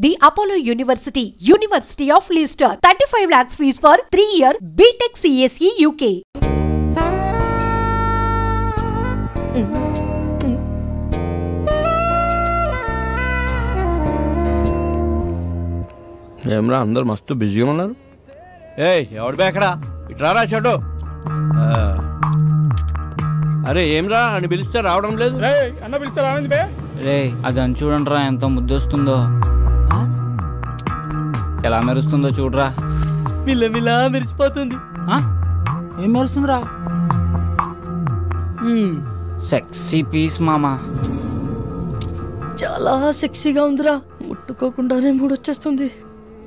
The Apollo University, University of Leicester, 35 lakhs fees for 3-year BTech CSE UK. ఏమరా అందరు మస్తు బిజీగా ఉన్నారు. ఎవడు బేకడా ఇట్రారా చెడు. అరే ఏమ్రా అని పిలిస్తే రావడం లేదు. అన్న పిలిస్తే రావండి బే. రే ఆ గన్ చూడండి రా, ఎంత ముద్దొస్తుందో, ఎలా మెరుస్తుందో చూడరా. మిల్ల మెరిసిపోతుంది. ఏం మెరుస్తుందిరా? సెక్సీ పీస్ మామా. చాలా సెక్సీగా ఉందిరా, ముట్టుకోకుండానే మూడొచ్చేస్తుంది.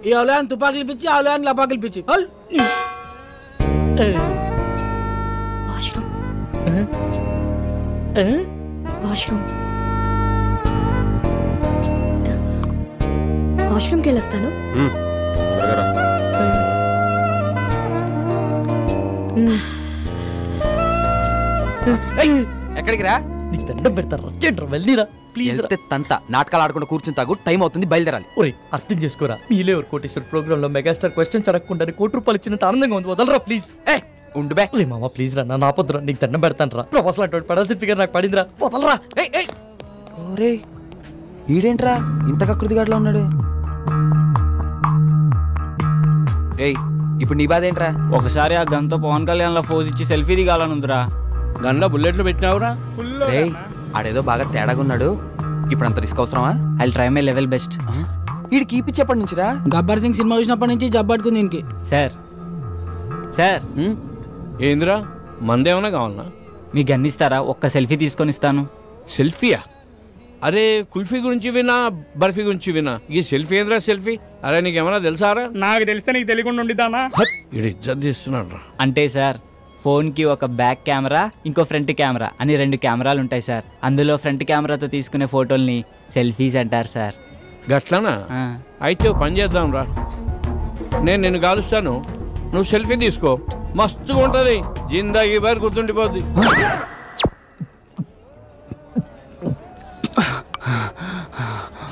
ఈ అవలాన్ని తుపాకులు పిచ్చి, అవలాన్ని లపాకులు పిచ్చి. వాష్రూమ్కి వెళ్ళొస్తాను. ఎక్కడికి రా? నీకు దండం పెడతారా, వెళ్ళిరా ప్లీజ్. తంత నాటకాలు ఆడకుండా కూర్చుని తాగు, టైం అవుతుంది, బయలుదేరాలి. ఒరే అర్థం చేసుకోరా, మీలే ఎవరు కోటేశ్వర ప్రోగ్రామ్ లో మెగాస్టార్ క్వశ్చన్స్ అడగకుండా ₹1,00,00,000 ఇచ్చినంత ఆనందంగా ఉంది. వదలరా ప్లీజ్. ఉండు బే. మామ ప్లీజ్ రా, నా పొద్దురా, నీకు దండం పెడతాను రా. ప్రొఫెసర్ అటువంటి పడాల్సిన ఫిగర్ నాకు పడిందిరా, వదలరా. ఓరే ఈడేంట్రా ఇంత కకృతిగాడులో ఉన్నాడు? రేయ్ ఇప్పుడు నీ బాధ ఏంట్రా? ఒకసారి ఆ గన్తో పవన్ కళ్యాణ్ లా ఫోజ్ ఇచ్చి సెల్ఫీ దిగాలనుందిరా. గన్లో బుల్లెట్లు పెట్టినావురా? రేయ్ ఆడేదో బాగా తేడాగా ఉన్నాడు, ఇప్పుడు అంత రిస్క్ అవసరమా? I try my level best. వీడికి కీపిచ్చేప్పటి నుంచిరా? గబ్బర్ సింగ్ సినిమా చూసినప్పటి నుంచి జబ్బట్టుకుంది దీనికి. సార్ ఏందిరా మందేమన్నా కావాలన్నా? మీ గన్ ఇస్తారా? ఒక్క సెల్ఫీ తీసుకొని ఇస్తాను. సెల్ఫీయా? అరే కుల్ఫీ గురించి వినా, బర్ఫీ గురించి వినా, ఈ సెల్ఫీ ఏంద్రా సెల్ఫీ? అరే నీకేమన్నా తెలుసారా? నాకు తెలిస్తే నీకు తెలియకుండా ఉండిద్దానా? ఇది ఇజ్జత్ తీస్తున్నాడు రా. అంటే సార్ ఫోన్కి ఒక బ్యాక్ కెమెరా, ఇంకో ఫ్రంట్ కెమెరా అని 2 కెమెరాలు ఉంటాయి సార్. అందులో ఫ్రంట్ కెమెరాతో తీసుకునే ఫోటోల్ని సెల్ఫీస్ అంటారు సార్. గట్లనా? అయితే పని చేద్దాం రా, నేను నిన్ను కాలుస్తాను, నువ్వు సెల్ఫీ తీసుకో, మస్తుగా ఉంటుంది, జిందాగీ బారి గుర్తుండిపోద్ది.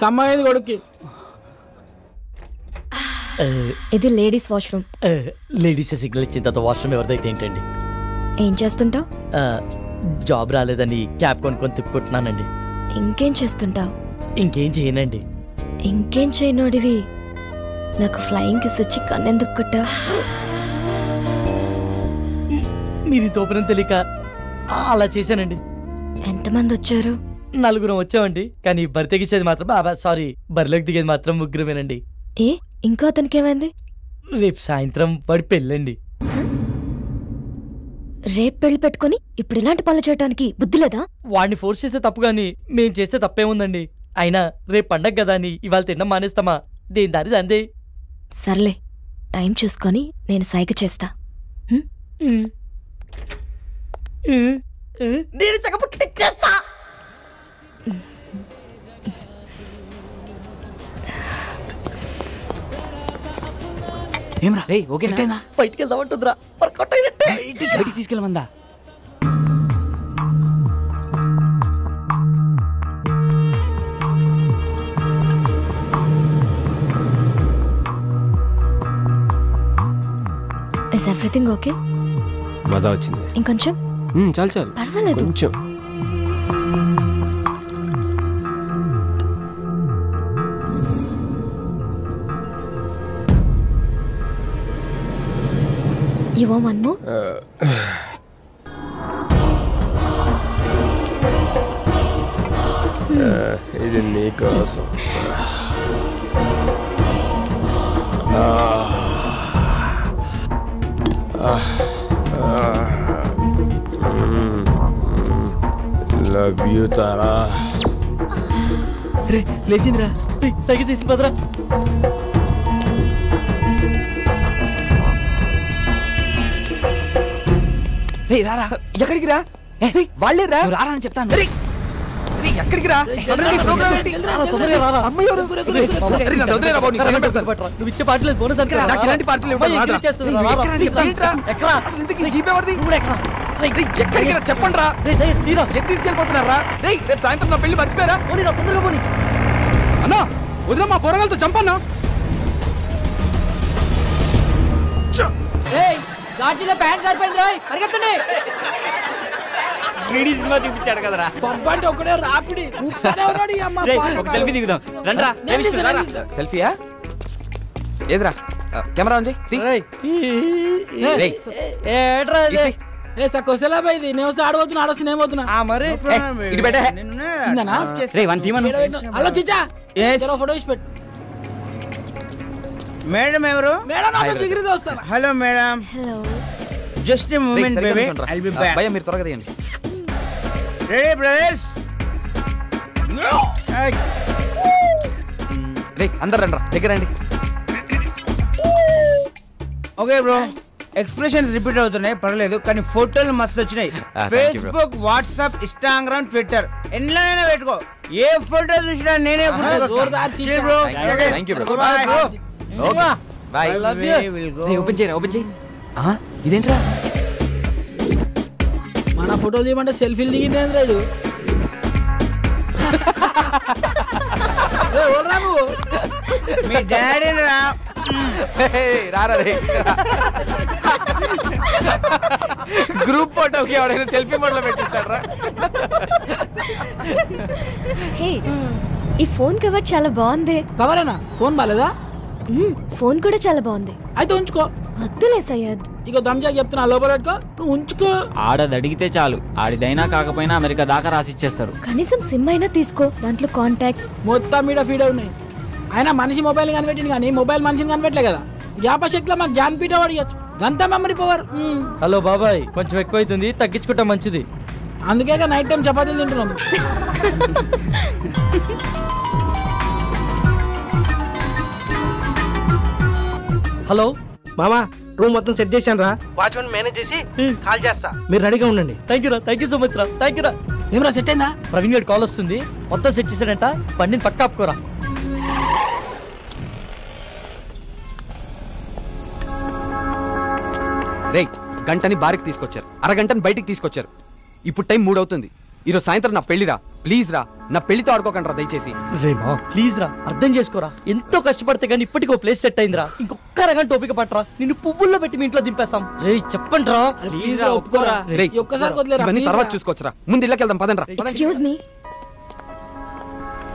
సమ్మాయింది కొడుక్కి. ఇది లేడీస్ వాష్రూమ్. లేడీస్ సిగ్నల్ ఇచ్చిన తర్వాత వాష్రూమ్ ఎవరిదైతే ఏంటండి? ఏం చేస్తుంటావు? జాబ్ రాలేదని క్యాబ్ కొనుక్కొని తిప్పుకుంటున్నానండి. ఇంకేం చేస్తుంటావు? ఇంకేం చేయనండి. ఇంకేం చేయనోడివి నాకు ఫ్లయింగ్ కిస్ వచ్చి కన్నెందుకు కొట్టా? మీరు తోపనం తెలియక అలా చేశానండి. ఎంతమంది వచ్చారు? 4 వచ్చామండి, కానీ బరి తెగించేది మాత్రం సారీ బరిలోకి దిగేది మాత్రం 3 ఏ ఇంకో అతనికి ఏమైంది? రేపు సాయంత్రం వాడి పెళ్ళండి. రేపు పెళ్లి పెట్టుకుని ఇప్పుడు ఇలాంటి పనులు చేయడానికి బుద్ధి లేదా? వాడిని ఫోర్స్ చేస్తే తప్పు గాని మేం చేస్తే తప్పేముందండి? అయినా రేపు పండగ కదా అని ఇవాళ తినడం మానేస్తామా? దేని దారి దందే. సర్లే, టైం చూసుకొని నేను సైగ చేస్తా. నేను చక్కపుట్టిచ్చేస్తా. ఏమ్రా రే ఓకే బయటికి వెళ్దామంటుందిరా, వర్కౌట్ అయినట్టే. బయటికి తీసుకెళ్ళమందా? Is everything okay? మజా వచ్చింది. ఇంకొంచెం? చాలు పర్వాలేదు. కొంచెం. You want one more? ఇది నీ కోసం. Love you Tara. రే లేచిందిరా, సైకిల్ చేసింది పదరా. రారా, ఎక్కడికి రా? వాళ్ళే రా, రారా అని చెప్తాను. ఎక్కడికి రా? నువ్వు ఇచ్చే పాటలేదు బోనస్ అంటే ఇలాంటి పాటలు చెప్పండి రా. తీసుకెళ్ళిపోతున్నారా? రేపు సాయంత్రం నా పెళ్లి మర్చిపోయారా? తొందరగా పోనీ అన్నా వదిన మా పొరగాలతో చంపన్నా. గాజులో ప్యాంట్ సరిపోయింది రోయ్ పరిగెత్తండి. సినిమా చూపించాడు కదరా. పంపంటే ఒకడే రాపిడి ఒక సెల్ఫీ దిగుదాం రండ్రా. సెల్ఫీయా? ఏదిరా కెమెరా ఆన్ చేయి. ఏ సకోసలా పోయింది నేను ఆడబోతున్నా ఆడొస్తున్నా ఏమవుతున్నా మరి ఇటు పెట్టే. హలో చిచ్చా ఫోటో ఇచ్చి పెట్టు. మేడం ఎవరు? మేడం నాతో జిగిరి దోస్తాను. Hello madam. Hello just a moment baby. I'll be back. భయ్యా మీరు త్వరగా తీయండి. Ready brothers? రే అందరు రండి దగ్గర రండి. Okay bro. ఎక్స్ప్రెషన్స్ రిపీట్ అవుతున్నాయి పర్లేదు కానీ ఫోటోలు మస్తు వచ్చినాయి. ఫేస్బుక్, వాట్సాప్, ఇన్స్టాగ్రామ్, ట్విట్టర్ ఎన్నైనా పెట్టుకో. ఏ ఫోటో చూసినా నేనే ఓపెన్ చేయరా ఓపెన్ చేయి. ఇదేంట్రా మన ఫోటోలు తీయమంటే సెల్ఫీలు దిగింది రాడు. మీ డాడీ రారా రే. గ్రూప్ ఫోటోకి ఎవడైనా సెల్ఫీ మోడ్లో పెట్టిస్తాడ్రా. హే ఈ ఫోన్ కవర్ చాలా బాగుంది. కవరేనా? ఫోన్ బాలేదా? ఫోన్ కూడా చాలా బాగుంది. అయితే ఉంచుకో. వద్దులే సయ్యద్. ఇక దమ్జా చెప్తున్నా లోపల పెట్టుకో నువ్వు ఉంచుకో. ఆడది అడిగితే చాలు ఆడిదైనా కాకపోయినా అమెరికా దాకా రాసిచ్చేస్తారు. కనీసం సిమ్ అయినా తీసుకో దాంట్లో కాంటాక్ట్స్ మొత్తం మీద ఫీడ్ ఉన్నాయి. అయినా మనిషి మొబైల్ కనిపెట్టింది కానీ మొబైల్ మనిషిని కనిపెట్టలే కదా. జ్ఞాపశక్తిలో మాకు జ్ఞానపీఠ అడిగచ్చు గంత మెమరీ పవర్. హలో బాబాయ్ కొంచెం ఎక్కువైతుంది తగ్గించుకుంటే మంచిది. అందుకే నైట్ టైం చపాతీలు తింటున్నాం. హలో మామా రూమ్ మొత్తం సెట్ చేశాను రా. వాచ్మెన్ మేనేజ్ చేసి కాల్ చేస్తా. మీరు రెడీగా ఉండండి. థ్యాంక్ యూ రా థ్యాంక్ యూ సో మచ్ రా థ్యాంక్ యూ రా. ఏమరా సెట్ అయిందా? ప్రవీణ్ గారి కాల్ వస్తుంది మొత్తం సెట్ చేశాడంట. బండిని పక్క ఆపుకోరా. రే గంటని బారికి తీసుకొచ్చారు, అరగంటని బయటికి తీసుకొచ్చారు. ఇప్పుడు టైం 3 అవుతుంది. ఈరోజు సాయంత్రం నా పెళ్లిరా. ప్లీజ్ రా నా పెళ్లితో ఆడుకోకండి రా దయచేసి. రేమా ప్లీజ్ రా అర్థం చేసుకోరా. ఎంతో కష్టపడితే కానీ ఇప్పటికో ప్లేస్ సెట్ అయిందిరా. ఇంకొక అరగంట ఓపిక పట్టరా నిన్ను పువ్వుల్లో పెట్టి మీ ఇంట్లో దింపేస్తాం. రే చెప్పండి రా ప్లీజ్ రా ఒప్పుకోరా. ఒక్కసారి వదిలేరా. ఇవన్నీ తర్వాత చూసుకోవచ్చురా. ముందు ఇళ్ళకి వెళ్దాం పదండి రా. Excuse me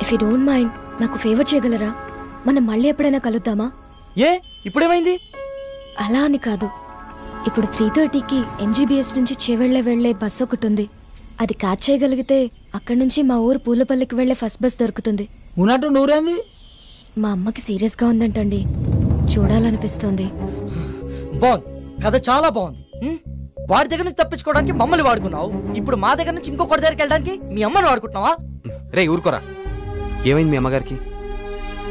if you don't mind నాకు ఫేవర్ చేయగలరా? మనం మళ్ళీ ఎప్పుడైనా కలుద్దామా? ఏ ఇప్పుడేమైంది? అలా అని కాదు. ఇప్పుడు 3:30కి MGBS నుంచి చేవెళ్ళే వెళ్లే బస్ ఒకటి ఉంది. అది క్యాచ్ చేయగలిగితే అక్కడి నుంచి మా ఊరు పూలపల్లికి వెళ్లే ఫస్ట్ బస్ దొరుకుతుంది. ఉన్నట్టు నూరేంది? మా అమ్మకి సీరియస్ గా ఉందంటండి. చూడాలనిపిస్తుంది. బాగుంది కథ చాలా బాగుంది. వాడి దగ్గర నుంచి తప్పించుకోవడానికి మమ్మల్ని వాడుకున్నావు. ఇప్పుడు మా దగ్గర నుంచి ఇంకొకటి దగ్గరికి వెళ్ళడానికి మీ అమ్మని వాడుకుంటున్నావా? రే ఊరుకోరా. ఏమైంది మీ అమ్మగారికి?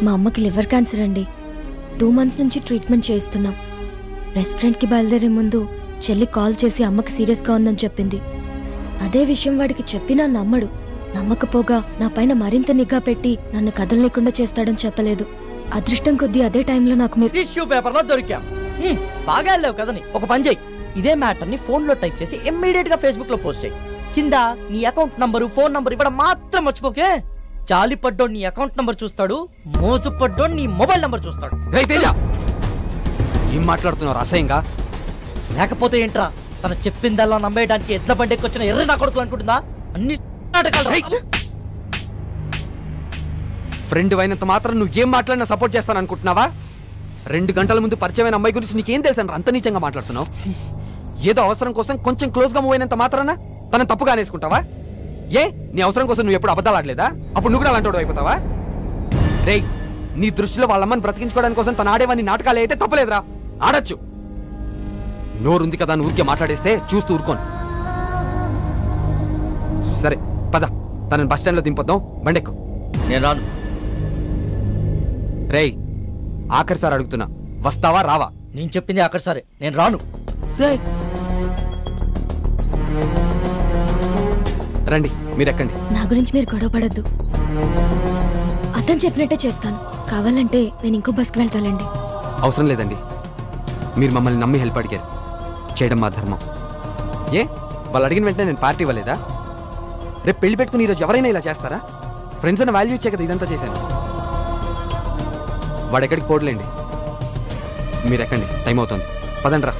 మా అమ్మకి లివర్ క్యాన్సర్ అండి. 2 months నుంచి ట్రీట్మెంట్ చేయిస్తున్నాం. రెస్టారెంట్కి బయలుదేరే ముందు చెల్లి కాల్ చేసి అమ్మకి సీరియస్గా ఉందని చెప్పింది. అదే విషయం వాడికి చెప్పినా నమ్మడు. నమ్మకపోగా నా పైన మరింత నిఘా పెట్టి నన్ను కదలలేకుండా చేస్తాడని చెప్పలేదు. అదృష్టం కొద్దీ అదే టైంలో నాకు మీరు టిష్యూ పేపర్లో దొరికాం. బాగా వెళ్ళావు కదని ఒక పని చేయి. ఇదే మ్యాటర్ ని ఫోన్ లో టైప్ చేసి ఇమ్మీడియట్ గా ఫేస్బుక్ లో పోస్ట్ చేయి. కింద నీ అకౌంట్ నంబరు ఫోన్ నంబర్ ఇవ్వడం మాత్రం మర్చిపోకే. జాలి పడ్డోడు నీ అకౌంట్ నంబర్ చూస్తాడు, మోజు పడ్డోడు నీ మొబైల్ నంబర్ చూస్తాడు. ఏం మాట్లాడుతున్నావు అసహ్యంగా? లేకపోతే ఏంట్రా తన చెప్పిందల్లా నమ్మేయడానికి ఎట్ల బండికి వచ్చిన ఎర్ర నా కొడుకు అనుకుంటుందా? అన్ని నాటకాలు. ఫ్రెండ్ అయినంత మాత్రం నువ్వు ఏం మాట్లాడినా సపోర్ట్ చేస్తాను అనుకుంటున్నావా? 2 గంటల ముందు పరిచయమైన అమ్మాయి గురించి నీకేం తెలుసు అంత నీచంగా మాట్లాడుతున్నావు? ఏదో అవసరం కోసం కొంచెం క్లోజ్ గా మూవ్ అయినంత మాత్రాన తనని తప్పుగా అనేసుకుంటావా? ఏ నీ అవసరం కోసం నువ్వు ఎప్పుడు అబద్ధాలు ఆడలేదా? అప్పుడు నువ్వు కూడా అలాంటి అయిపోతావా? రేయ్ నీ దృష్టిలో వాళ్ళమ్మని బ్రతికించుకోవడానికి కోసం తన ఆడేవాన్ని నాటకాలు అయితే తప్పలేదురా. ఆడొచ్చు. నోరుంది కదా ఊరికే మాట్లాడేస్తే చూస్తూ ఊరుకోను. సరే పద తనని బస్ స్టాండ్ లో దింపొద్దాం. బండెక్కు. నేను రాను. రేయ్ ఆఖరిసారి అడుగుతున్నా వస్తావా రావా? నేను చెప్పింది ఆఖరిసారి నేను రాను. రండి మీరెక్కండి. నా గురించి మీరు గొడవ పడద్దు. అతను చెప్పినట్టే చేస్తాను. కావాలంటే నేను ఇంకో బస్కి వెళ్తానండి. అవసరం లేదండి. మీరు మమ్మల్ని నమ్మి హెల్ప్ అడిగారు. చేయడం మా ధర్మం. ఏ వాళ్ళు అడిగిన వెంటనే నేను పార్టీ ఇవ్వలేదా? రేపు పెళ్లి పెట్టుకుని ఈరోజు ఎవరైనా ఇలా చేస్తారా? ఫ్రెండ్స్ అన్న వాల్యూ ఇచ్చే కదా ఇదంతా చేశాను. వాడెక్కడికి పోడలేండి. మీరు ఎక్కండి, టైం అవుతుంది. పదండి రా.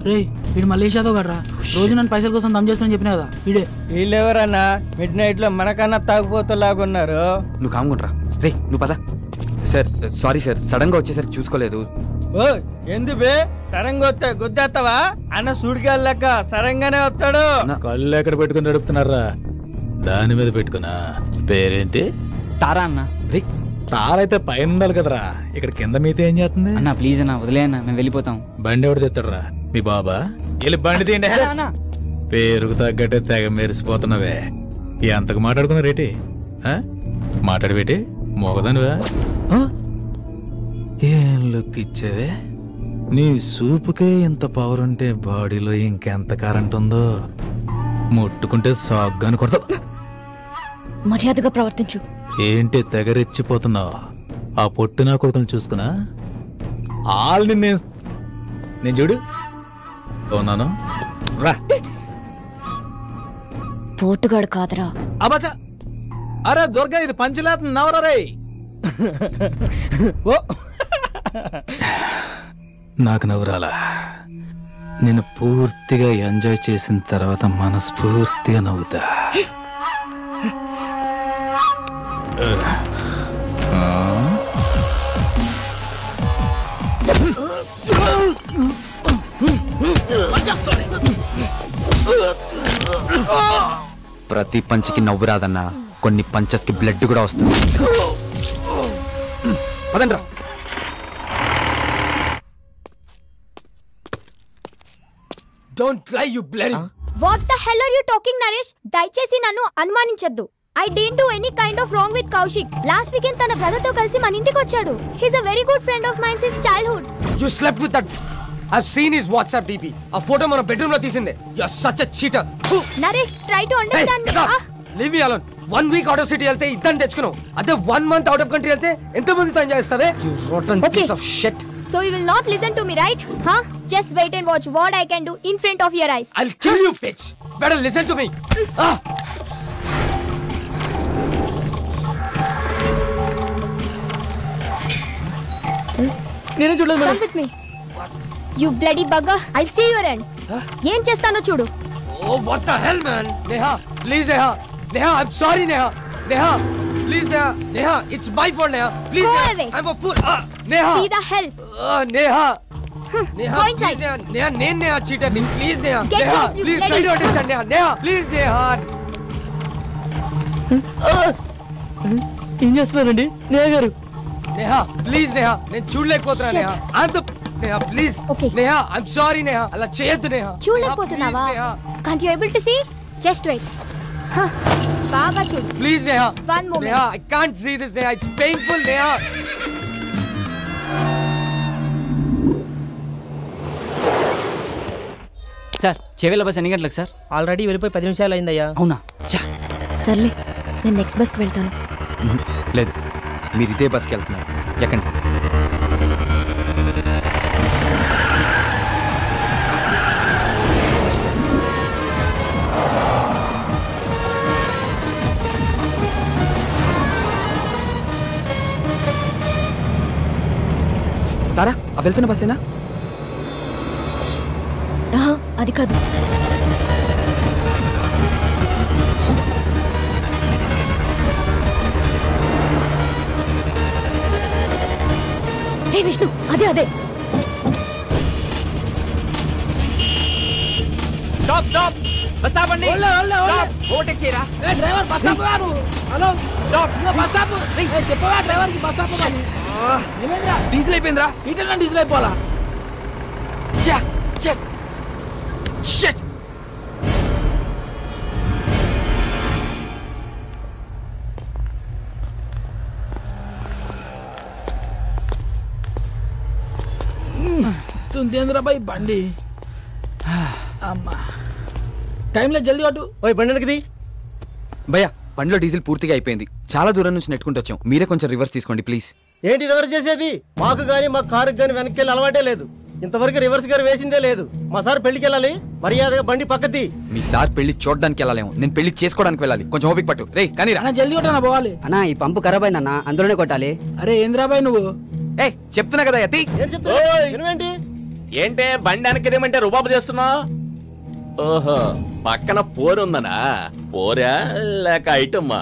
రే వీడు మలేషియా తో కదరా, రోజు నన్ను పైసల కోసం దమ్ చేస్తానని చెప్పినా కదా వీడే. వీళ్ళెవరన్నా మిడ్ నైట్ లో మనకన్నా తాగుపోతలాగున్నారు. నువ్వు కాముకుంట్రా. రే నువ్వు పద. సార్ సారీ సార్, సడన్ గా వచ్చేసరికి చూసుకోలేదు. ఓ ఎందు బే సరంగా వస్తే గుద్దేస్తావా? అన్న సూడికెళ్ళాక సరంగానే వస్తాడు. కళ్ళు ఎక్కడ పెట్టుకుని నడుపుతున్నారా? దాని మీద పెట్టుకున్నా. పేరేంటి? తారా అన్న. రే తారైతే పైన ఉండాలి కదరా, ఇక్కడ కింద మీతో ఏం చేస్తుంది? అన్న ప్లీజ్ అన్న వదిలే అన్న, మేము వెళ్ళిపోతాం. బండి ఎవడు తెస్తాడరా? మీ బాబా? వెళ్ళి బండి తీయండి. పేరుకు తగ్గట్టే తెగ మెరిసిపోతున్నావే. ఎంతకు మాట్లాడుకున్నారేటి? మాట్లాడబెట్టి మోగదానివా? ఏం లుక్ ఇచ్చావే? నీ సూపుకే ఇంత పవర్ ఉంటే బాడీలో ఇంకెంత కరెంట్ ఉందో. ముట్టుకుంటే సాగ్గాని కొడతా. మర్యాదగా ప్రవర్తించు. ఏంటి తెగరెచ్చిపోతున్నావు? ఆ పొట్టినా కొడుకుని చూసుకున్నా ఆల్ని నేను చూడు ఉన్నాను రా. పోటుగాడు కాదరా. అబ్బా అరే దుర్గా, ఇది పంచలేత నవరా రే. నాకు నవ్వురాలా? నేను పూర్తిగా ఎంజాయ్ చేసిన తర్వాత మనస్ఫూర్తిగా నవ్వుతా. ప్రతి పంచికి నవ్వు రాదన్నా, కొన్ని పంచెస్ కి బ్లడ్ కూడా వస్తుంది. పదండ్రా. Don't lie, you bloody. What the hell are you talking, Naresh? దయచేసి నన్ను అనుమానించొద్దు. I didn't do any kind of wrong with Kaushik. Last weekend తన brother తో కలిసి మన ఇంటికి వచ్చాడు. He's a very good friend of mine since childhood. You slept with that. I've seen his WhatsApp DP. ఆ photo మన bedroom లో తీసిందే. You're such a cheater. Naresh, try to understand me. Leave me alone. 1 week out of city వెళ్తే ఇద్దరిని తెచ్చుకున్నావు. అదే 1 month out of country వెళ్తే ఎంతమందితో enjoy చేస్తావే? You rotten piece of shit. So you will not listen to me, right? Huh? Just wait and watch what I can do in front of your eyes. I'll kill you, bitch. Better listen to me. నేను చూడలేదు. Come with me. You bloody bugger. I'll see your end. ఏం చేస్తానో చూడు. Oh, what the hell, man? Neha, please, Neha. Neha, I'm sorry, Neha. Neha, please, Neha. Neha, it's my fault, Neha. Please, Go Neha. away. I'm a fool. Neha. See the hell. Neha. Neha, Go please, inside. Neha. Neha, Neha, cheater. Please, Neha. Get Neha, lost, you please bloody- try to understand, Neha. Neha, please, Neha. ఏం చేస్తున్నారండి నేహ గారు? Neha, please, Neha. నేను చూడలేకపోతున్నా, Shit. Neha. I'm the... Neha, please. Okay. Neha, I'm sorry, Neha. అలా చేయొద్దు, Neha. చూడలేకపోతున్నావా? Neha, Can't you able to see? Just wait. బాగా చూడు. please, Neha. One moment. Neha, I can't see this, Neha. It's painful, Neha. Sir Chevella bus ఎన్ని గంటలకు sir? Already వెళ్ళిపోయి 10 నిమిషాలు అయిందయ్యా. అవునా? సర్లే, నేను నెక్స్ట్ బస్కి వెళ్తాను. లేదు, మీరు ఇదే బస్కి వెళ్తున్నారు. ఎక్కండి. తారా, ఆ వెళ్తున్న బస్సేనా? అది కాదు. హే విష్ణు, అదే అదే. స్టాప్ స్టాప్, బస్ ఆపండి. ఓవర్టేక్ చేయరా. డ్రైవర్ బస్ ఆపు. హలో స్టాప్, బస్ ఆపు. చెప్పవా డ్రైవర్ కి బస్ ఆపు. ఏమైందిరా? డీజిల్ అయిపోయిందిరా. ఇటన్నా డీజిల్ అయిపోవాలా? Shit! తుందేంద్రా బాయ్ బండి. అమ్మా టైంలో జల్దీ కొట్టు. ఓయ్ బండి వెనక్కి. భయ్యా బండిలో డీజిల్ పూర్తిగా అయిపోయింది, చాలా దూరం నుంచి నెట్టుకుంటూ వచ్చాం, మీరే కొంచెం రివర్స్ తీసుకోండి ప్లీజ్. ఏంటి రివర్స్ చేసేది? మాకు గానీ మా కారుకి గానీ వెనక్కి వెళ్ళి అలవాటే లేదు, ఇంతవరకు రివర్స్ గారు వేసిందే లేదు. మా సార్ పెళ్లికి వెళ్ళాలి, మర్యాదగా బండి పక్కది. మీ సార్ పెళ్లి చూడడానికి వెళ్ళాలేమో, నేను పెళ్లి చేసుకోవడానికి వెళ్ళాలి, కొంచెం ఓపిక పట్టు. రే కానీ జల్దీ కొట్టా పోవాలి అన్నా. ఈ పంపు ఖరాబ్ అయిందన్నా, అందులోనే కొట్టాలి. అరే ఏంద్రాబాయ్ నువ్వు? ఏ చెప్తున్నా కదా యతి. ఏంటి ఏంటే బండి వెనకదేమంటే రుబాబు చేస్తున్నా? ఓహో పక్కన పోరుందనా? పోరా లేక ఐటమ్మా?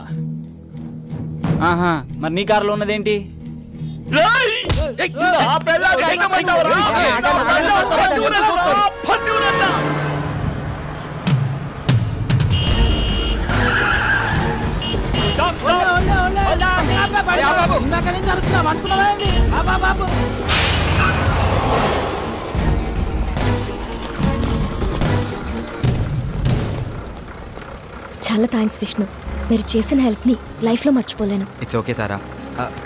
ఆహా మరి నీ కారులో ఉన్నదేంటి? ఇందాక నుంచి అరుస్తున్నావు అనుకున్నావేంటి? బాబు చాలా థ్యాంక్స్ విష్ణు, మీరు చేసిన హెల్ప్ని లైఫ్లో మర్చిపోలేను. It's okay Tara.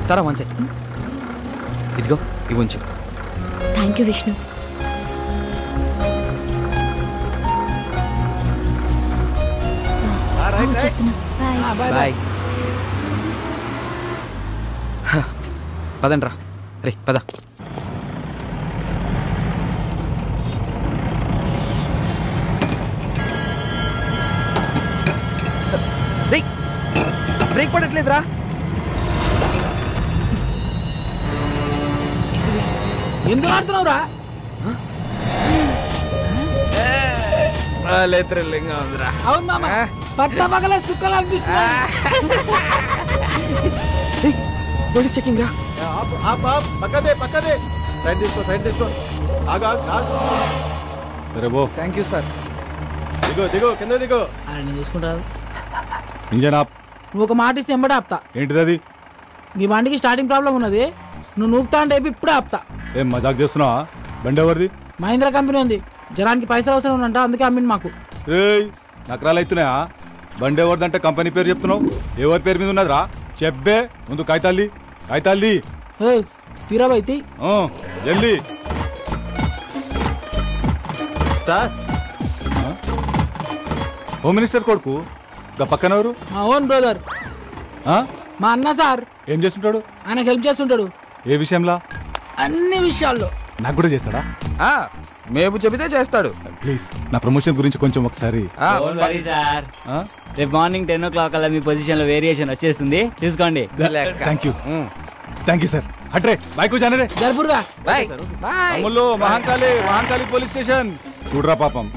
Tara one second, ఇదిగో ఇవి ఉంచు. Thank you Vishnu. వచ్చేస్తున్నా. బాయ్. పదండ్రా. రే పద. బ్రేక్ పడట్లేదురా. ఎందుకు ఆడుతున్నావురా? అవును మామ, పట్ల పగలే సుక్కలు పోలీస్ చెకింగ్ రా. పక్కదే సైడ్ తీసుకో. ఆగా. సరే బో. Thank you sir. దిగో కింద దిగో. నేను తీసుకుంటాను. ఇంజన్ ఆప్. నువ్వు ఒక మాట ఇస్తే ఎంబడే ఆపుతా. ఏంటిది అది? మీ బండికి స్టార్టింగ్ ప్రాబ్లం ఉన్నది, నువ్వు నూకుతా అంటే ఇప్పుడే ఆపుతా. ఏం మజాక్ చేస్తున్నావా? బండి ఎవరిది? మహీంద్రా కంపెనీ ఉంది, జనానికి పైసలు అవసరం ఉందంట, అందుకే అమ్మింది మాకు. రేయ్ నకరాలు అవుతున్నాయా? బండి ఎవరిదంటే కంపెనీ పేరు చెప్తున్నావు, ఎవరి పేరు మీద ఉన్నదిరా? చెప్పే ముందు కాగితాల్ది. తీరాబైతి జల్దీ. సార్ హోమ్ మినిస్టర్ కొడుకు పక్కన ఎవరు? మా ఓన్ బ్రదర్, మా అన్న సార్. ఏం చేస్తుంటాడు? ఆయనకు హెల్ప్ చేస్తుంటాడు. ఏ విషయంలో? అన్ని విషయాల్లో. నాకు కూడా చేస్తాడా? మేము చెబితే చేస్తాడు. ప్లీజ్ నా ప్రమోషన్ గురించి కొంచెం ఒకసారి. సార్ రేపు మార్నింగ్ 10 o'clock అలా మీ పొజిషన్ లో వేరియేషన్ వచ్చేస్తుంది, చూసుకోండి. Thank you sir. హట్రే బైకు జానరే జర్బుర్గా. Mahankali police station. చూడరా పాపం,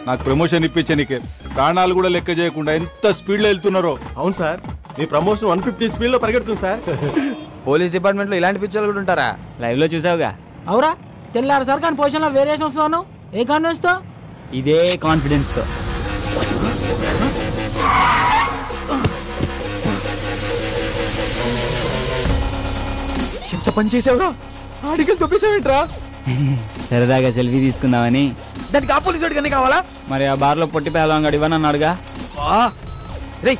నాకు ప్రమోషన్ ఇప్పించే నీకే ప్రాణాలు కూడా లెక్క చేయకుండా ఎంత స్పీడ్ లో వెళ్తున్నారో. అవును సార్, మీ ప్రమోషన్ 150 స్పీడ్ లో పరిగెడుతుంది సార్. పోలీస్ డిపార్ట్మెంట్ లో ఇలాంటి పిక్చర్లు కూడా ఉంటారా? లైవ్ లో చూసావుగా. అవురా తెల్లారు సార్, కానీ పొజిషన్ లో వేరియేషన్ వస్తున్నాను. ఏ కాన్ఫిడెన్స్ తో? ఇదే కాన్ఫిడెన్స్ తో. ఎంత పని చేసావురా? ఆడికలు తొప్పేసావేంట్రా? సరదాగా సెల్ఫీ తీసుకుందామని. దానికి ఆ పోలీసు వాడికి కావాలా? మరి ఆ బార్ లో పొట్టి పేదవాడు ఇవ్వని అన్నాడుగా. రే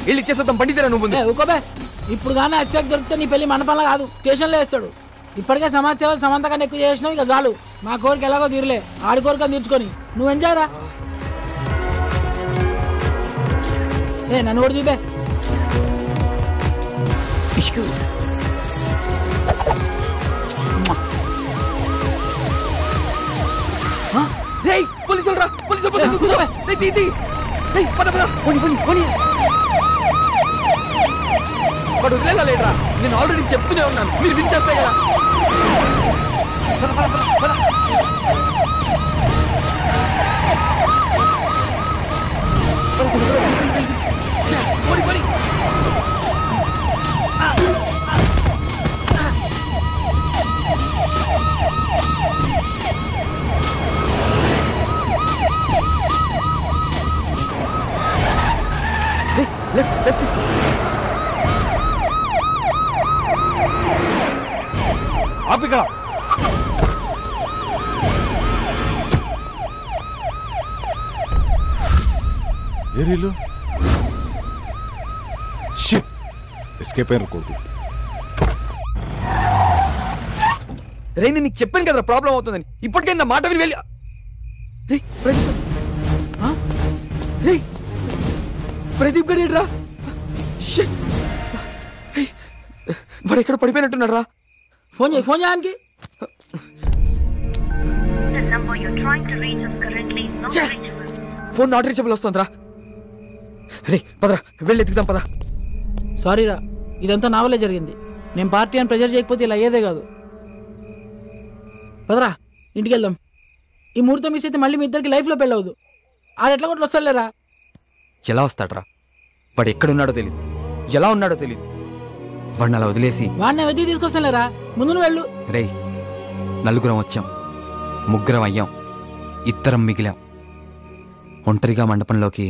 వెళ్ళి ఇచ్చేస్తాం, పండితేరా నువ్వు. ఊకోబే, ఇప్పుడు కానీ అత్యాక్ దొరికితే నీ పెళ్లి మనపల్ల కాదు, స్టేషన్లో వేస్తాడు. ఇప్పటికే సమాజ సేవలు సమంత కన్నా ఎక్కువ చేసినావు, ఇక చాలు. మా కోరిక ఎలాగో తీరలే, ఆడి కోరిక తీర్చుకొని నువ్వు ఎంజాయ్ రా. నన్ను కూడా చూపే. పోలీసులు రా, వాడు వదిలేరా? నేను ఆల్రెడీ చెప్తూనే ఉన్నాను, మీరు వినిచేస్తే కదా. లెఫ్ట్ తీసుకో. ఆపిక ఏరీలు షిట్ ఎస్కేప్ అయిన కొడుకు. రే నేను నీకు చెప్పాను కదా ప్రాబ్లం అవుతుందని, ఇప్పటికే నా మాట విని వెళ్ళి. ప్రదీప్ గడేడ్రా, వాడు ఎక్కడ పడిపోయినట్టున్నాడు రా. ఫోన్ చేయడానికి ఫోన్ నాట్ రీచబుల్ వస్తుందిరా. రే పదరా వెళ్ళి ఎత్తుకుదాం పదా. సారీరా, ఇదంతా నా వల్లే జరిగింది. నేను పార్టీ అని ప్రెజర్ చేయకపోతే ఇలా అయ్యేదే కాదు. పదరా ఇంటికి వెళ్దాం. ఈ ముహూర్తం మిస్ అయితే మళ్ళీ మీ ఇద్దరికి లైఫ్లో పెళ్ళవద్దు. ఆడు ఎట్లా కొట్లు వస్తాడులేరా. ఎలా వస్తాడ్రా? వాడు ఎక్కడున్నాడో తెలీదు, ఎలా ఉన్నాడో తెలీదు. వాడిని అలా వదిలేసి వాడిని వెతికి తీసుకొస్తానులేరా. ముందు నువ్వు వెళ్ళు. రేయ్, నలుగురం వచ్చాం, ముగ్గురం అయ్యాం, ఇద్దరం మిగిలాం. ఒంటరిగా మండపంలోకి